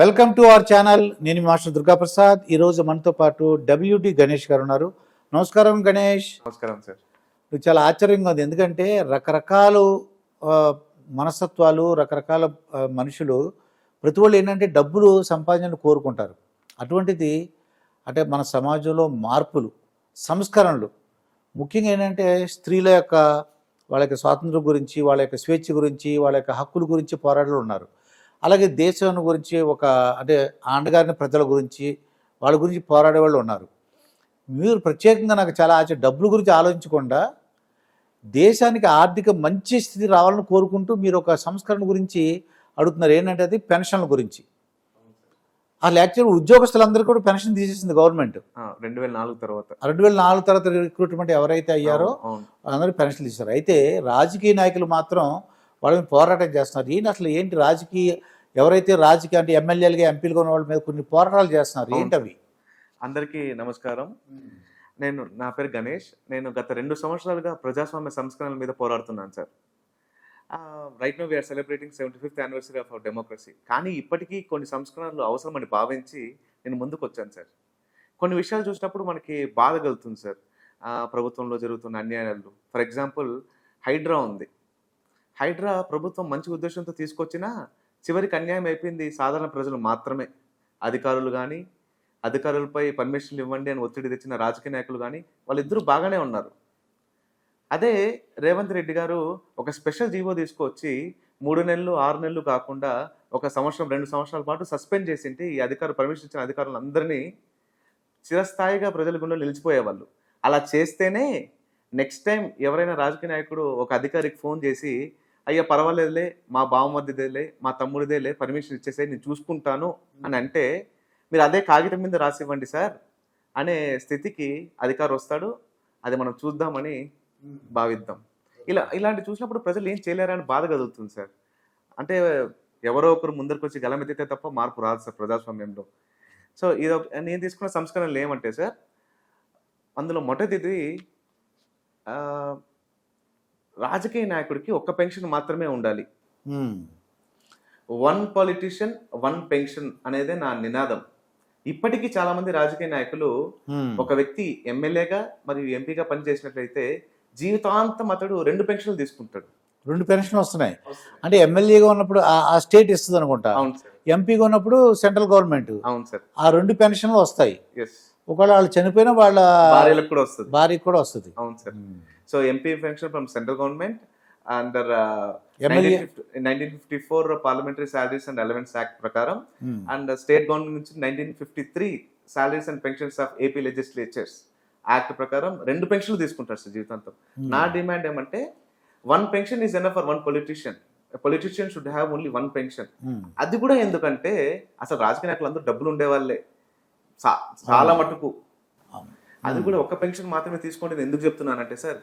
Welcome to our channel. నేను మీ master Durgaprasad. ఈరోజు మనతో పాటు డబ్ల్యూడి గణేష్ గారు ఉన్నారు. నమస్కారం గణేష్. నమస్కారం సార్. ఇది చాలా ఆశ్చర్యంగా ఉంది, ఎందుకంటే రకరకాల ఆ, మనస్తత్వాలు, రకరకాల మనుషులు, ప్రతి వాళ్ళు ఏంటంటే డబ్బులు సంపాదనను కోరుకుంటారు. అటువంటిది అంటే మన సమాజంలో మార్పులు, సంస్కరణలు, ముఖ్యంగా ఏంటంటే స్త్రీల యొక్క వాళ్ళ యొక్క స్వాతంత్రం గురించి, వాళ్ళ యొక్క స్వేచ్ఛ గురించి, వాళ్ళ యొక్క హక్కుల గురించి పోరాటలు ఉన్నారు. అలాగే దేశం గురించి అంటే ఆండగారిన ప్రజల గురించి, వాళ్ళ గురించి పోరాడే వాళ్ళు ఉన్నారు. మీరు ప్రత్యేకంగా నాకు చాలా డబ్బుల గురించి ఆలోచించకుండా దేశానికి ఆర్థిక మంచి స్థితి రావాలని కోరుకుంటూ మీరు ఒక సంస్కరణ గురించి అడుగుతున్నారు. ఏంటంటే అది పెన్షన్ల గురించి. అసలు యాక్చువల్గా ఉద్యోగస్తులందరూ కూడా పెన్షన్ తీసేసింది గవర్నమెంట్ 2004 తర్వాత. 2004 తర్వాత రిక్రూట్మెంట్ ఎవరైతే అయ్యారో అందరూ పెన్షన్లు తీశారు. అయితే రాజకీయ నాయకులు మాత్రం వాళ్ళని పోరాటం చేస్తున్నారు. ఏంటి రాజకీయ ఎవరైతే రాజకీయ అంటే ఎమ్మెల్యేలుగా ఎంపీలుగా ఉన్న వాళ్ళ మీద కొన్ని పోరాటాలు చేస్తున్నారు, ఏంటవి? అందరికీ నమస్కారం. నా పేరు గణేష్. నేను గత 2 సంవత్సరాలుగా ప్రజాస్వామ్య సంస్కరణల మీద పోరాడుతున్నాను sir. Right now we are celebrating 75th anniversary of our democracy. కానీ ఇప్పటికీ కొన్ని సంస్కరణలు అవసరమని భావించి నేను ముందుకు వచ్చాను సార్. కొన్ని విషయాలు చూసినప్పుడు మనకి బాధ కలుగుతుంది సార్. ప్రభుత్వంలో జరుగుతున్న అన్యాయాలు. ఫర్ ఎగ్జాంపుల్, హైడ్రా ఉంది. హైడ్రా ప్రభుత్వం మంచి ఉద్దేశంతో తీసుకొచ్చినా చివరికి అన్యాయం అయిపోయింది సాధారణ ప్రజలు మాత్రమే. అధికారులు కానీ, అధికారులపై పర్మిషన్లు ఇవ్వండి అని ఒత్తిడి తెచ్చిన రాజకీయ నాయకులు కానీ వాళ్ళిద్దరూ బాగానే ఉన్నారు. అదే రేవంత్ రెడ్డి గారు ఒక స్పెషల్ జీవో తీసుకొచ్చి 3 నెలలు 6 నెలలు కాకుండా 1 సంవత్సరం 2 సంవత్సరాల పాటు సస్పెండ్ చేసింటే ఈ పర్మిషన్ ఇచ్చిన అధికారులందరినీ చిరస్థాయిగా ప్రజల గుండెలో నిలిచిపోయేవాళ్ళు. అలా చేస్తేనే నెక్స్ట్ టైం ఎవరైనా రాజకీయ నాయకుడు ఒక అధికారికి ఫోన్ చేసి, అయ్యా పర్వాలేదులే, మా బావమరిదిదేలే, మా తమ్ముడిదేలే, పర్మిషన్ ఇచ్చేసే, నేను చూసుకుంటాను అని అంటే, మీరు అదే కాగితం మీద రాసివ్వండి సార్ అనే స్థితికి అధికారి వస్తాడు. అది మనం చూద్దామని భావిద్దాం. ఇలాంటి చూసినప్పుడు ప్రజలు ఏం చేయలేరని బాధ కలుగుతుంది సార్. అంటే ఎవరో ఒకరు ముందరికి వచ్చి గలమెత్తితే తప్ప మార్పు రాదు సార్ ప్రజాస్వామ్యంలో. సో నేను తీసుకున్న సంస్కరణలు ఏమంటే సార్, అందులో మొదటిది రాజకీయ నాయకుడికి 1 పెన్షన్ మాత్రమే ఉండాలి. 1 పొలిటీషియన్ 1 పెన్షన్ అనేదే నా నినాదం. ఇప్పటికీ చాలా మంది రాజకీయ నాయకులు ఒక వ్యక్తి ఎమ్మెల్యేగా మరియు ఎంపీగా పనిచేసినట్లయితే జీవితాంతం అతడు 2 పెన్షన్లు తీసుకుంటాడు. 2 పెన్షన్లు వస్తున్నాయి అంటే ఎమ్మెల్యేగా ఉన్నప్పుడు ఆ స్టేట్ ఇస్తుంది అనుకుంటా. అవును సార్. ఎంపీగా ఉన్నప్పుడు సెంట్రల్ గవర్నమెంట్. అవును సార్. ఆ 2 పెన్షన్లు వస్తాయి. ఎస్. ఒకవేళ వాళ్ళు చనిపోయినా వాళ్ళ భార్యలకు కూడా వస్తుంది. భార్యకు కూడా వస్తుంది. అవును sir. So MP pension from central government under 1954 parliamentary salaries and allowance act ప్రకారం అండ్ స్టేట్ గవర్నమెంట్ నుంచి 1953 salaries and pensions of AP legislatures act ప్రకారం 2 పెన్షన్లు తీసుకుంటారు సార్ జీవితాంతం. నా డిమాండ్ ఏమంటే 1 pension is enough for 1 politician. Politician should have only 1 pension. అది కూడా ఎందుకంటే అసలు రాజకీయ నాయకులు అందరూ డబ్బులు ఉండేవాళ్ళే చాలా మటుకు. అది కూడా 1 పెన్షన్ మాత్రమే తీసుకోండి. నేను ఎందుకు చెప్తున్నానంటే సార్,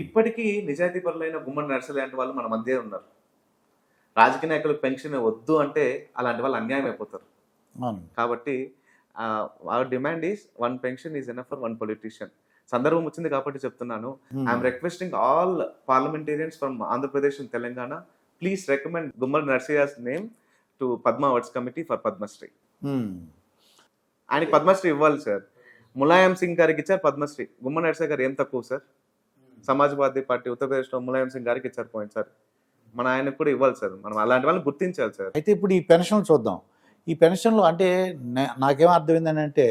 ఇప్పటికీ నిజాయితీ పరులైన గుమ్మడి నర్సలే లాంటి వాళ్ళు మన మధ్య ఉన్నారు. రాజకీయ నాయకులకు పెన్షన్ వద్దు అంటే అలాంటి వాళ్ళు అన్యాయం అయిపోతారు. కాబట్టి hour demand is 1 pension is enough for 1 politician. సందర్భం వచ్చింది కాబట్టి చెప్తున్నాను. I'm requesting all parliamentarians from Andhra Pradesh and Telangana, please recommend Gummadi నర్సయ్యస్ name to Padma awards committee for Padmashri. ఆయనకి పద్మశ్రీ ఇవ్వాలి సార్. ములాయం సింగ్ గారికి ఇచ్చారు పద్మశ్రీ. గుమ్మడి నర్సయ్య గారు ఏం తక్కువ సార్? సమాజ్వాదీ పార్టీ ఉత్తరప్రదేశ్లో ములాయం సింగ్ గారికి ఇచ్చారు పాయింట్ సార్. మన ఆయనకు కూడా ఇవ్వాలి సార్. మనం అలాంటి వాళ్ళని గుర్తించాలి సార్. అయితే ఇప్పుడు ఈ పెన్షన్లు చూద్దాం. ఈ పెన్షన్లు అంటే నాకేం అర్థమైందని అంటే,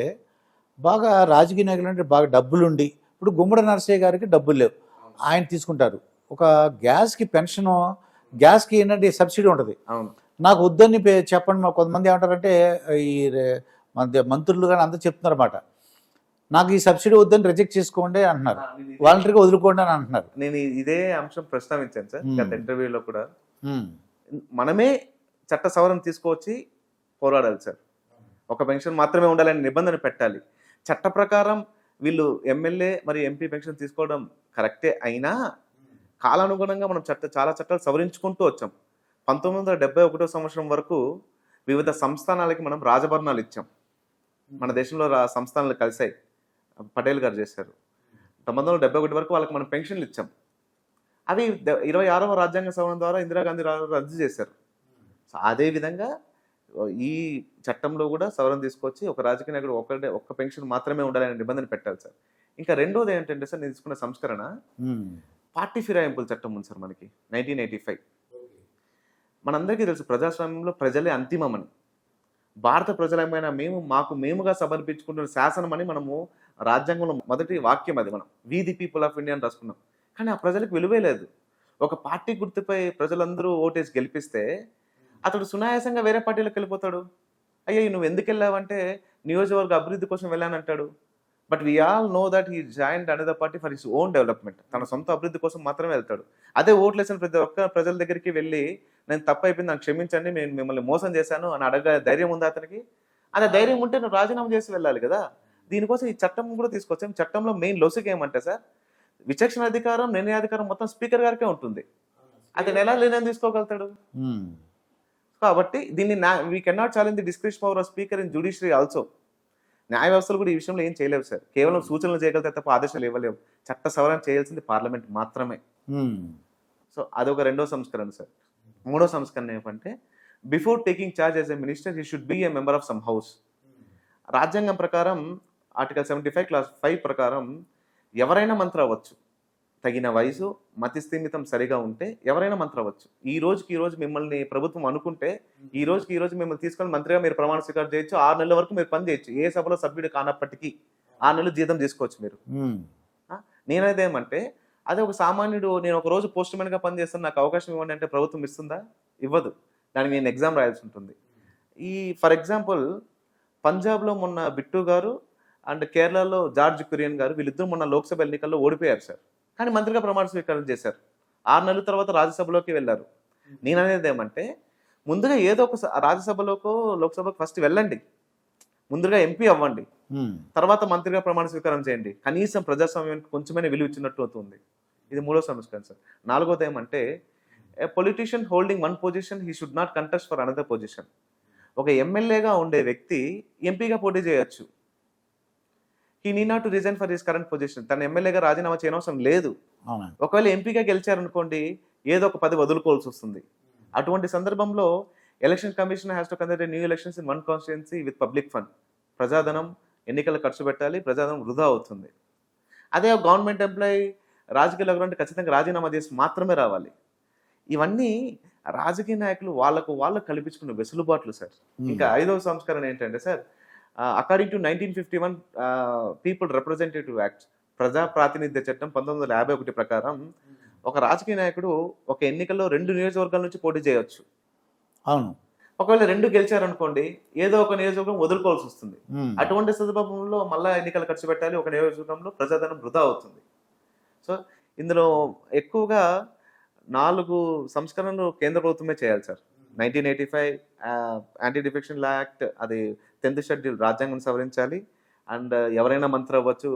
బాగా రాజకీయ నాయకులు అంటే బాగా డబ్బులుండి, ఇప్పుడు గుమ్మడి నర్సయ్య గారికి డబ్బులు లేవు, ఆయన తీసుకుంటారు. ఒక గ్యాస్కి పెన్షన్, గ్యాస్కి ఏంటంటే సబ్సిడీ ఉంటుంది. అవును. నాకు వద్దని చెప్పండి. కొంతమంది ఏమంటారంటే, ఈ మంత్రులు కానీ అందరూ చెప్తున్నారు అన్నమాట, నాకు ఈ సబ్సిడీ వద్దని రిజెక్ట్ చేసుకోండి అంటున్నారు, వాలంటరీగా వదులుకోండి అని అంటున్నారు. నేను ఇదే అంశం ప్రస్తావించాను సార్ గత ఇంటర్వ్యూలో కూడా. మనమే చట్ట సవరణ తీసుకువచ్చి పోరాడాలి సార్. 1 పెన్షన్ మాత్రమే ఉండాలని నిబంధన పెట్టాలి. చట్ట ప్రకారం వీళ్ళు ఎమ్మెల్యే మరియు ఎంపీ పెన్షన్ తీసుకోవడం కరెక్టే అయినా కాలానుగుణంగా మనం చాలా చట్టాలు సవరించుకుంటూ వచ్చాం. 1971 సంవత్సరం వరకు వివిధ సంస్థానాలకి మనం రాజభరణాలు ఇచ్చాం. మన దేశంలో సంస్థానాలు కలిసాయి, పటేల్ గారు చేశారు. 1971 వరకు వాళ్ళకి మనం పెన్షన్లు ఇచ్చాం. అవి 26వ రాజ్యాంగ సవరణ ద్వారా ఇందిరాగాంధీ రద్దు చేశారు. సో అదేవిధంగా ఈ చట్టంలో కూడా సవరణ తీసుకొచ్చి ఒక రాజకీయ నాయకుడు ఒక్క పెన్షన్ మాత్రమే ఉండాలనే నిబంధన పెట్టాలి సార్. ఇంకా రెండోది ఏంటంటే సార్, నేను తీసుకున్న సంస్కరణ పార్టీ ఫిరాయింపుల చట్టం ఉంది సార్ మనకి 1985. మనందరికీ తెలుసు ప్రజాస్వామ్యంలో ప్రజలే అంతిమమని. భారత ప్రజలమైన మేముగా సమర్పించుకుంటున్న శాసనం అని మనము రాజ్యాంగంలో మొదటి వాక్యం అది. మనం వి ది పీపుల్ ఆఫ్ ఇండియా అని రాసుకున్నాం. కానీ ఆ ప్రజలకు విలువే లేదు. ఒక పార్టీ గుర్తుపై ప్రజలందరూ ఓటేసి గెలిపిస్తే అతడు సునాయాసంగా వేరే పార్టీలోకి వెళ్ళిపోతాడు. అయ్యో నువ్వు ఎందుకు వెళ్ళావంటే నియోజకవర్గ అభివృద్ధి కోసం వెళ్ళానంటాడు. But we all know that he joined another party for his own development. తన సొంత అభివృద్ధి కోసం మాత్రమే వెళ్తాడు. అదే ఓట్లు వేసిన ప్రతి ఒక్క ప్రజల దగ్గరికి వెళ్ళి నేను తప్పు అయిపోయింది, నాకు క్షమించండి, నేను మిమ్మల్ని మోసం చేశాను అని అడగ ధైర్యం ఉందా అతనికి? అదే ధైర్యం ఉంటే నువ్వు రాజీనామా చేసి వెళ్ళాలి కదా. దీనికోసం ఈ చట్టం కూడా తీసుకొచ్చాం. చట్టంలో మెయిన్ లొసుగు ఏమంటే సార్, విచక్షణ అధికారం, నిర్ణయాధికారం మొత్తం స్పీకర్ గారికే ఉంటుంది. అతను ఎలా నిర్ణయం తీసుకోగలుగుతాడు? కాబట్టి దీన్ని we cannot challenge the description power of speaker in judiciary also. న్యాయ వ్యవస్థలు కూడా ఈ విషయంలో ఏం చేయలేవు సార్. కేవలం సూచనలు చేయగలిగితే తప్ప ఆదేశాలు ఇవ్వలేవు. చట్ట సవరణ చేయాల్సింది పార్లమెంట్ మాత్రమే. సో అదొక రెండో సంస్కరణ సార్. మూడో సంస్కరణ ఏమంటే, before taking charge as a minister he should be a member of some house. రాజ్యాంగం ప్రకారం ఆర్టికల్ 75 క్లాస్ 5 ప్రకారం ఎవరైనా మంత్రి అవ్వచ్చు. తగిన వయసు, మతి స్థిమితం సరిగా ఉంటే ఎవరైనా మంత్రి అవ్వచ్చు. ఈ రోజు మిమ్మల్ని ప్రభుత్వం అనుకుంటే ఈ రోజు మిమ్మల్ని తీసుకొని మంత్రిగా మీరు ప్రమాణ స్వీకారం చేయొచ్చు. 6 నెలల వరకు మీరు పని చేయొచ్చు. ఏ సభలో సభ్యుడు కానప్పటికీ 6 నెలలు జీతం తీసుకోవచ్చు మీరు. నేనైతే ఏమంటే, అదే ఒక సామాన్యుడు నేను ఒక రోజు పోస్ట్ మ్యాన్గా పనిచేస్తాను, నాకు అవకాశం ఇవ్వండి అంటే ప్రభుత్వం ఇస్తుందా? ఇవ్వదు. దానికి నేను ఎగ్జామ్ రాయాల్సి ఉంటుంది. ఫర్ ఎగ్జాంపుల్ పంజాబ్లో మొన్న బిట్టు గారు అండ్ కేరళలో జార్జ్ కురియన్ గారు వీళ్ళిద్దరూ మొన్న లోక్సభ ఎన్నికల్లో ఓడిపోయారు సార్. కానీ మంత్రిగా ప్రమాణ స్వీకారం చేశారు. 6 నెలల తర్వాత రాజ్యసభలోకి వెళ్ళారు. నేను అనేది ఏమంటే, ముందుగా ఏదో ఒక రాజ్యసభలోకో లోక్సభకు ఫస్ట్ వెళ్ళండి, ముందుగా ఎంపీ అవ్వండి, తర్వాత మంత్రిగా ప్రమాణ స్వీకారం చేయండి. కనీసం ప్రజాస్వామ్యానికి కొంచెమైనా విలువ ఇచ్చినట్టు అవుతుంది. ఇది మూడో సంస్కరణ సార్. నాలుగోది ఏమంటే, a politician holding one position he should not contest for another position. ఒక ఎమ్మెల్యేగా ఉండే వ్యక్తి ఎంపీగా పోటీ చేయొచ్చు. He need not to resign for his current position. తన ఎమ్మెల్యేగా రాజీనామా చేయనవసరం లేదు. ఒకవేళ ఎంపీగా గెలిచారనుకోండి, ఏదో ఒక 10 వదులుకోవాల్సి వస్తుంది. అటువంటి సందర్భంలో election commission has to conduct new elections in one constituency with public fund. ప్రజాధనం ఎన్నికలు ఖర్చు పెట్టాలి, ప్రజాధనం వృధా అవుతుంది. అదే గవర్నమెంట్ ఎంప్లాయీ రాజకీయాల్లో అంటే ఖచ్చితంగా రాజీనామా చేసి మాత్రమే రావాలి. ఇవన్నీ రాజకీయ నాయకులు వాళ్ళకు కల్పించుకున్న వెసులుబాట్లు సార్. ఇంకా ఐదవ సంస్కరణ ఏంటంటే sir, according to 1951 people representative act, ప్రజా ప్రాతినిధ్య చట్టం 1951 ప్రకారం ఒక రాజకీయ నాయకుడు ఒక ఎన్నికల్లో 2 నియోజకవర్గాల నుంచి పోటీ చేయవచ్చు. అవును. ఒకవేళ 2 గెలిచారనుకోండి, ఏదో ఒక నియోజకవర్గం వదులుకోవాల్సి వస్తుంది. అటువంటి సందర్భంలో మళ్ళా ఎన్నికలు ఖర్చు పెట్టాలి, ఒక నియోజకవర్గంలో ప్రజాధనం వృధా అవుతుంది. సో ఇందులో ఎక్కువగా 4 సంస్కరణలు కేంద్ర ప్రభుత్వమే చేయాలి sir. 1985 anti defection law act, అది 10th షెడ్యూల్ రాజ్యాంగం సవరించాలి. అండ్ ఎవరైనా మంత్రి అవ్వచ్చు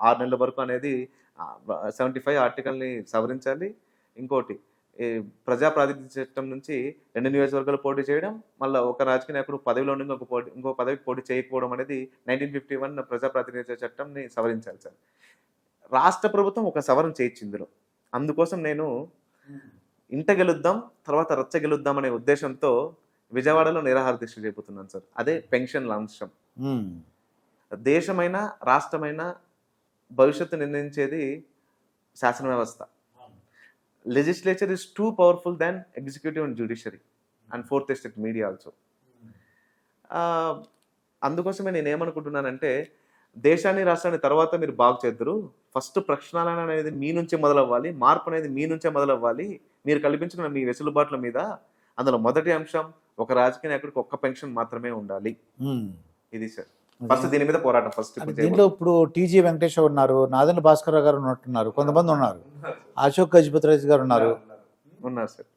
6 నెలల వరకు అనేది 75 ఆర్టికల్ని సవరించాలి. ఇంకోటి ప్రజా ప్రాతినిధ్య చట్టం నుంచి 2 నియోజకవర్గాలు పోటీ చేయడం, మళ్ళీ ఒక రాజకీయ నాయకుడు పదవిలో నుండి ఇంకో పదవికి పోటీ చేయకపోవడం అనేది 1951 ప్రజా ప్రాతినిధ్య చట్టంని సవరించాలి సార్. రాష్ట్ర ప్రభుత్వం ఒక సవరణ చేయొచ్చు ఇందులో. అందుకోసం నేను ఇంట గెలుద్దాం తర్వాత రచ్చ గెలుద్దాం అనే ఉద్దేశంతో విజయవాడలో నిరాహార దీక్ష చేపుతున్నాను సార్. అదే పెన్షన్ల అంశం. దేశమైనా రాష్ట్రమైనా భవిష్యత్తు నిర్ణయించేది శాసన వ్యవస్థ. Legislature is two powerful than executive and judiciary and fourth estate media also. అందుకోసమే నేను ఏమనుకుంటున్నానంటే, దేశాన్ని రాష్ట్రాన్ని తర్వాత మీరు బాగు చేద్దరు, ఫస్ట్ ప్రక్షాళన అనేది మీ నుంచే మొదలవ్వాలి, మార్పు అనేది మీ నుంచే మొదలవ్వాలి. మీరు కల్పించుకున్న మీ వెసులుబాట్ల మీద అందులో మొదటి అంశం ఒక రాజకీయ నాయకుడికి ఒక్క పెన్షన్ మాత్రమే ఉండాలి. ఇది సార్ ఫస్ట్ దీని మీద పోరాటం. ఫస్ట్ దీంట్లో ఇప్పుడు టీజీ వెంకటేశ్వర ఉన్నారు, నాదెండ్ల భాస్కర్ గారు ఉన్నట్టున్నారు, కొంతమంది ఉన్నారు, అశోక్ గజపతిరాజు గారు ఉన్నారు సార్.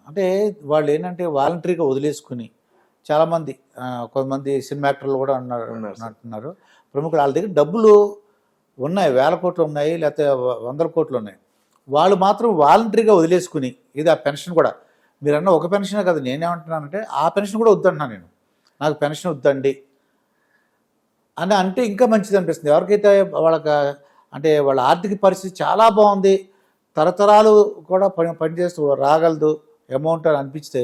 అంటే వాళ్ళు ఏంటంటే వాలంటరీగా వదిలేసుకుని చాలామంది, కొంతమంది సినిమా యాక్టర్లు కూడా అంటున్నారు, ప్రముఖులు. వాళ్ళ దగ్గర డబ్బులు ఉన్నాయి, 1000 కోట్లు ఉన్నాయి, లేకపోతే 100 కోట్లు ఉన్నాయి. వాళ్ళు మాత్రం వాలంటరీగా వదిలేసుకుని, ఇది ఆ పెన్షన్ కూడా మీరు అన్న ఒక పెన్షనే కదా, నేనేమంటున్నానంటే ఆ పెన్షన్ కూడా వద్దంటున్నాను నేను. నాకు పెన్షన్ వద్దండి అని అంటే ఇంకా మంచిది అనిపిస్తుంది. ఎవరికైతే అంటే వాళ్ళ ఆర్థిక పరిస్థితి చాలా బాగుంది, తరతరాలు కూడా పనిచేస్తూ రాగలదు అమౌంట్ అని అనిపిస్తే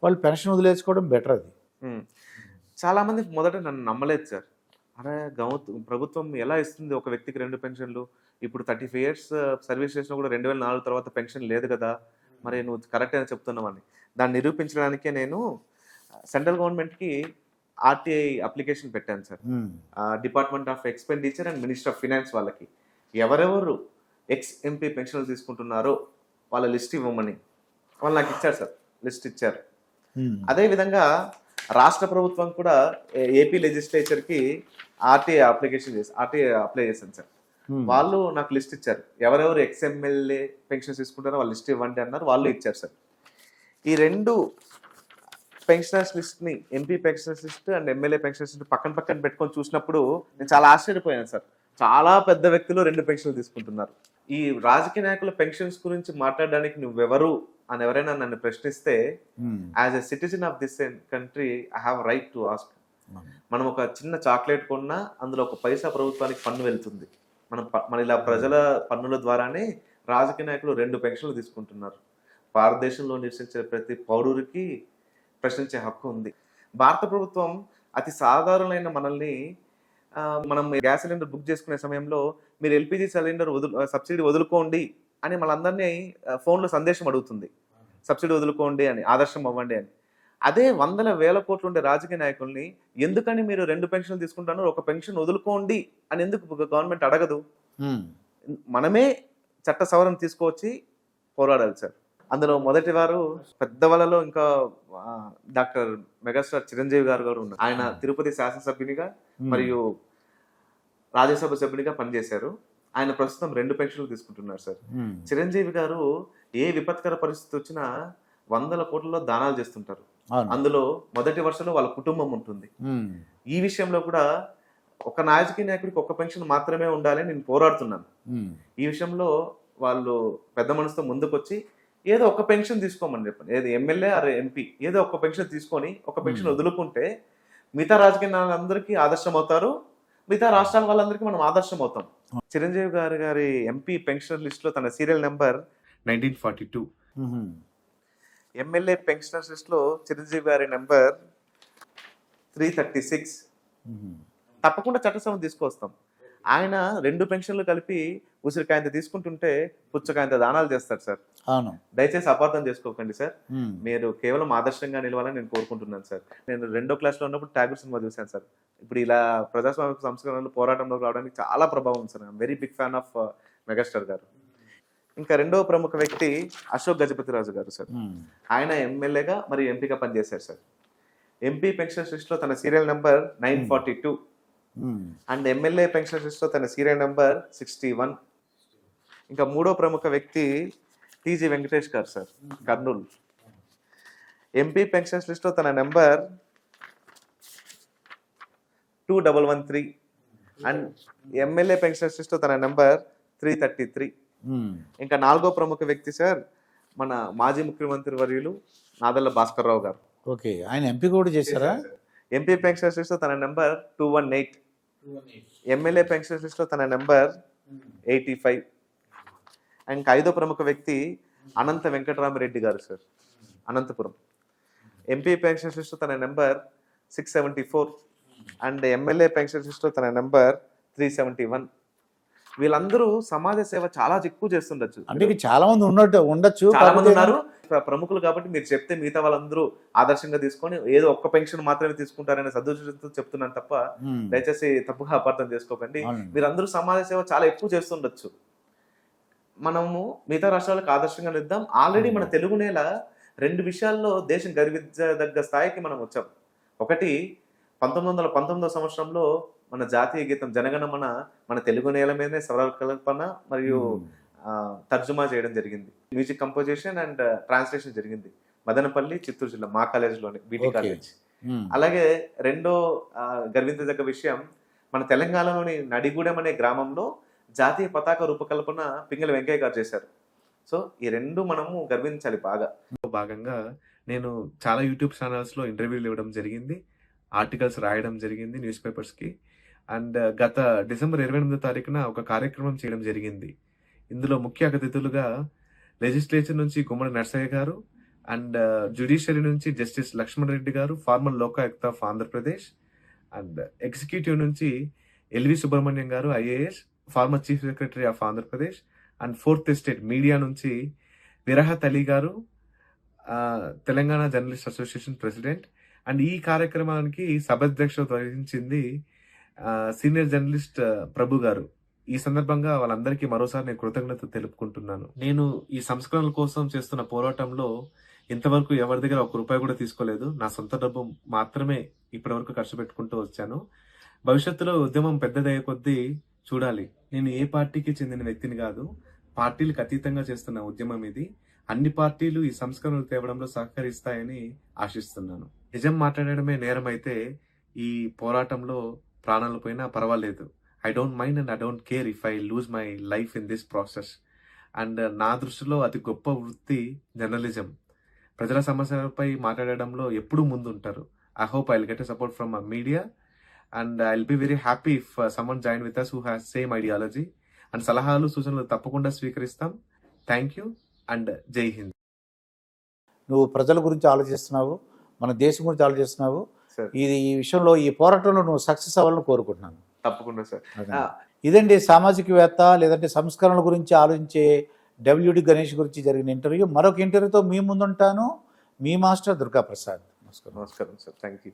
వాళ్ళు పెన్షన్ వదిలేసుకోవడం బెటర్ అది. ఉమ్. చాలా మంది మొదట నన్ను నమ్మలేదు సార్. అరే ప్రభుత్వం ఎలా ఇస్తుంది ఒక వ్యక్తికి 2 పెన్షన్లు? ఇప్పుడు 35 ఇయర్స్ సర్వీస్ చేసినా కూడా 2004 తర్వాత పెన్షన్ లేదు కదా, మరి నువ్వు కరెక్ట్ అని చెప్తున్నావని. దాన్ని నిరూపించడానికే నేను సెంట్రల్ గవర్నమెంట్కి ఆర్టీఐ అప్లికేషన్ పెట్టాను sir. Department of expenditure and minister of finance వాళ్ళకి ఎవరెవరు ఎక్స్ ఎంపీ పెన్షన్లు తీసుకుంటున్నారో వాళ్ళ లిస్ట్ ఇవ్వమని. వాళ్ళు నాకు ఇచ్చారు సార్, లిస్ట్ ఇచ్చారు. అదేవిధంగా రాష్ట్ర ప్రభుత్వం కూడా ఏపీ లెజిస్లేచర్కి ఆర్టీఐ అప్లై చేశాను సార్. వాళ్ళు నాకు లిస్ట్ ఇచ్చారు, ఎవరెవరు ఎక్స్ఎమ్మెల్యే పెన్షన్స్ తీసుకుంటారో వాళ్ళు లిస్ట్ ఇవ్వండి అన్నారు, వాళ్ళు ఇచ్చారు సార్. ఈ 2 పెన్షనర్స్ లిస్ట్ని, MP pensioners list and MLA pensioners list పక్కన పక్కన పెట్టుకొని చూసినప్పుడు నేను చాలా ఆశ్చర్యపోయాను సార్. చాలా పెద్ద వ్యక్తులు 2 పెన్షన్లు తీసుకుంటున్నారు. ఈ రాజకీయ నాయకుల పెన్షన్స్ గురించి మాట్లాడడానికి నువ్వెవరు అని ఎవరైనా నన్ను ప్రశ్నిస్తే, as a citizen of this country I have right to ask. మనం ఒక చిన్న చాక్లెట్ కొన్నా అందులో 1 పైసా ప్రభుత్వానికి పన్ను వెళ్తుంది. మన ఇలా ప్రజల పన్నుల ద్వారానే రాజకీయ నాయకులు 2 పెన్షన్లు తీసుకుంటున్నారు. భారతదేశంలో నివసించే ప్రతి పౌరుడికి ప్రశ్నించే హక్కు ఉంది. భారత ప్రభుత్వం అతి సాధారణమైన మనల్ని మనం గ్యాస్ సిలిండర్ బుక్ చేసుకునే సమయంలో మీరు ఎల్పిజి సిలిండర్ సబ్సిడీ వదులుకోండి అని మనందరినీ ఫోన్లో సందేశం అడుగుతుంది. సబ్సిడీ వదులుకోండి అని, ఆదర్శం అవ్వండి అని. అదే వందల వేల కోట్లు ఉండే రాజకీయ నాయకుల్ని ఎందుకని మీరు 2 పెన్షన్లు తీసుకుంటున్నారు, 1 పెన్షన్ వదులుకోండి అని ఎందుకు గవర్నమెంట్ అడగదు? మనమే చట్ట సవరణ తీసుకొచ్చి పోరాడాలి సార్. అందులో మొదటి వారు పెద్దవాళ్ళలో ఇంకా డాక్టర్ మెగాస్టార్ చిరంజీవి గారు ఉన్నారు. ఆయన తిరుపతి శాసనసభ్యునిగా మరియు రాజ్యసభ సభ్యునిగా పనిచేశారు. ఆయన ప్రస్తుతం 2 పెన్షన్లు తీసుకుంటున్నారు సార్. చిరంజీవి గారు ఏ విపత్కర పరిస్థితి వచ్చినా 100 కోట్లలో దానాలు చేస్తుంటారు. అందులో మొదటి వరుసలో వాళ్ళ కుటుంబం ఉంటుంది. ఈ విషయంలో కూడా ఒక రాజకీయ నాయకుడికి 1 పెన్షన్ మాత్రమే ఉండాలని నేను పోరాడుతున్నాను. ఈ విషయంలో వాళ్ళు పెద్ద మనసుతో ముందుకొచ్చి ఏదో 1 పెన్షన్ తీసుకోమని చెప్పండి, ఏదో ఎమ్మెల్యే ఆర్ ఎంపీ ఏదో 1 పెన్షన్ తీసుకొని 1 పెన్షన్ వదులుకుంటే మిగతా రాజకీయ నాయకులందరికీ ఆదర్శం అవుతారు, మిగతా రాష్ట్రాల వాళ్ళందరికీ మనం ఆదర్శం అవుతాం. చిరంజీవి గారి ఎంపీ పెన్షనర్ లిస్ట్ లో తన serial number 1942. MLA pensioners list లో చిరంజీవి గారి నెంబర్ 336. తప్పకుండా చట్టసభను తీసుకొస్తాం. ఆయన 2 పెన్షన్లు కలిపి ఉసిరికాయంత తీసుకుంటుంటే పుచ్చకాయంత దానాలు చేస్తారు సార్. అవును, దయచేసి అపార్థం చేసుకోకండి సార్. మీరు కేవలం ఆదర్శంగా నిలవాలని నేను కోరుకుంటున్నాను సార్. నేను 2వ క్లాస్లో ఉన్నప్పుడు ట్యాగూర్ సినిమా చూశాను సార్. ఇప్పుడు ఇలా ప్రజాస్వామ్య సంస్కరణలు పోరాటంలో రావడానికి చాలా ప్రభావం sir. I'm very big fan of megastar garu. ఇంకా 2వ ప్రముఖ వ్యక్తి అశోక్ గజపతిరాజు గారు సార్. ఆయన ఎమ్మెల్యేగా మరియు ఎంపీగా పనిచేశారు సార్. ఎంపీ పెన్షన్ లిస్ట్ లో తన serial number 942 and MLA pension list లో తన సీరియల్ నెంబర్ 61. ఇంకా 3వ ప్రముఖ వ్యక్తి టీజీ వెంకటేష్ గారు sir, Kurnool. MP pension list లో తన number 2113 and MLA pension list లో తన నెంబర్ 333. ఇంకా 4వ ప్రముఖ వ్యక్తి సార్ మన మాజీ ముఖ్యమంత్రి వర్యులు నాదెళ్ల భాస్కర్ రావు గారు. ఓకే, ఆయన ఎంపీ కూడా చేశారా? ఎంపీ పెన్షన్ లిస్ట్ లో తన నెంబర్ 218. ఎమ్మెల్యే పెన్షన్ లిస్ట్ లో తన నెంబర్ 85. అండ్ 5వ ప్రముఖ వ్యక్తి Anantha Venkatarama Reddy garu sir, Anantapuram. MP pension list లో తన number 674 and MLA pension list లో తన నెంబర్ 371. వీళ్ళందరూ సమాజ సేవ చాలా ఎక్కువ చేస్తుండొచ్చు. అంటే చాలా మంది ఉండొచ్చు, చాలా మంది ఉన్నారు ప్రముఖులు కాబట్టి మీరు చెప్తే మిగతా వాళ్ళందరూ ఆదర్శంగా తీసుకొని ఏదో 1 పెన్షన్ మాత్రమే తీసుకుంటారనే సదుద్దేశంతో చెప్తున్నాను తప్ప దయచేసి తప్పుగా అపార్థం చేసుకోకండి. మీరందరూ సమాజ సేవ చాలా ఎక్కువ చేస్తుండొచ్చు. మనము మిగతా రాష్ట్రాలకు ఆదర్శంగా నిద్దాం. ఆల్రెడీ మన తెలుగు నేల 2 విషయాల్లో దేశం గర్వించదగ్గ స్థాయికి మనం వచ్చాం. ఒకటి 1919వ సంవత్సరంలో మన జాతీయ గీతం జనగణమన మన తెలుగు నేల మీదనే స్వరకల్పన మరియు తర్జుమా చేయడం జరిగింది. మ్యూజిక్ కంపోజిషన్ అండ్ ట్రాన్స్లేషన్ జరిగింది మదనపల్లి, చిత్తూరు జిల్లా మా కాలేజ్లోనే, బీటీ కాలేజ్. అలాగే రెండో గర్వించదగ్గ విషయం, మన తెలంగాణలోని నడిగూడెం అనే గ్రామంలో జాతీయ పతాక రూపకల్పన పింగళి వెంకయ్య గారు చేశారు. సో ఈ 2 మనము గర్వించాలి బాగా. భాగంగా నేను చాలా యూట్యూబ్ ఛానల్స్లో ఇంటర్వ్యూలు ఇవ్వడం జరిగింది, ఆర్టికల్స్ రాయడం జరిగింది న్యూస్ పేపర్స్కి. అండ్ గత డిసెంబర్ 28వ తారీఖున ఒక కార్యక్రమం చేయడం జరిగింది. ఇందులో ముఖ్య అతిథులుగా లెజిస్లేచర్ నుంచి గుమ్మడి నర్సయ్య గారు అండ్ జ్యుడిషియరీ నుంచి justice Lakshman Reddy garu, former Lokayukta of Andhra Pradesh. And executive నుంచి LV Subrahmanyam garu, IAS, former chief secretary of Andhra Pradesh. And fourth estate media నుంచి Virahat Ali garu, Telangana journalist association president. And ఈ కార్యక్రమానికి సభాధ్యక్షత వహించింది సీనియర్ జర్నలిస్ట్ ప్రభు గారు. ఈ సందర్భంగా వాళ్ళందరికీ మరోసారి నేను కృతజ్ఞత తెలుపుకుంటున్నాను. నేను ఈ సంస్కరణల కోసం చేస్తున్న పోరాటంలో ఇంతవరకు ఎవరి దగ్గర ₹1 కూడా తీసుకోలేదు. నా సొంత డబ్బు మాత్రమే ఇప్పటివరకు ఖర్చు పెట్టుకుంటూ వచ్చాను. భవిష్యత్తులో ఉద్యమం పెద్దదయ్యే కొద్దీ చూడాలి. నేను ఏ పార్టీకి చెందిన వ్యక్తిని కాదు, పార్టీలకు అతీతంగా చేస్తున్న ఉద్యమం ఇది. అన్ని పార్టీలు ఈ సంస్కరణలు తేవడంలో సహకరిస్తాయని ఆశిస్తున్నాను. నిజం మాట్లాడడమే నేరం అయితే ఈ పోరాటంలో ప్రాణాలు పోయినా పర్వాలేదు. I don't mind and I don't care if I lose my life in this process. And నా దృష్టిలో అతి గొప్ప వృత్తి జర్నలిజం. ప్రజల సమస్యలపై మాట్లాడడంలో ఎప్పుడూ ముందుంటారు. I hope I will get a support from media and I will be very happy if someone join with us who has same ideology. And సలహాలు సూచనలు తప్పకుండా స్వీకరిస్తాం. థ్యాంక్ యూ అండ్ జై హింద్. నువ్వు ప్రజల గురించి ఆలోచిస్తున్నావు, మన దేశం గురించి ఆలోచిస్తున్నావు. సార్ ఈ విషయంలో ఈ పోరాటంలో నువ్వు సక్సెస్ అవ్వాలని కోరుకుంటున్నాను. తప్పకుండా సార్. ఇదండి సామాజికవేత్త లేదంటే సంస్కరణల గురించి ఆలోచించే డబ్ల్యూడి గణేష్ గురించి జరిగిన ఇంటర్వ్యూ. మరొక ఇంటర్వ్యూతో మీ ముందుంటాను. మీ మాస్టర్ దుర్గా ప్రసాద్. నమస్కారం. నమస్కారం సార్. Thank you.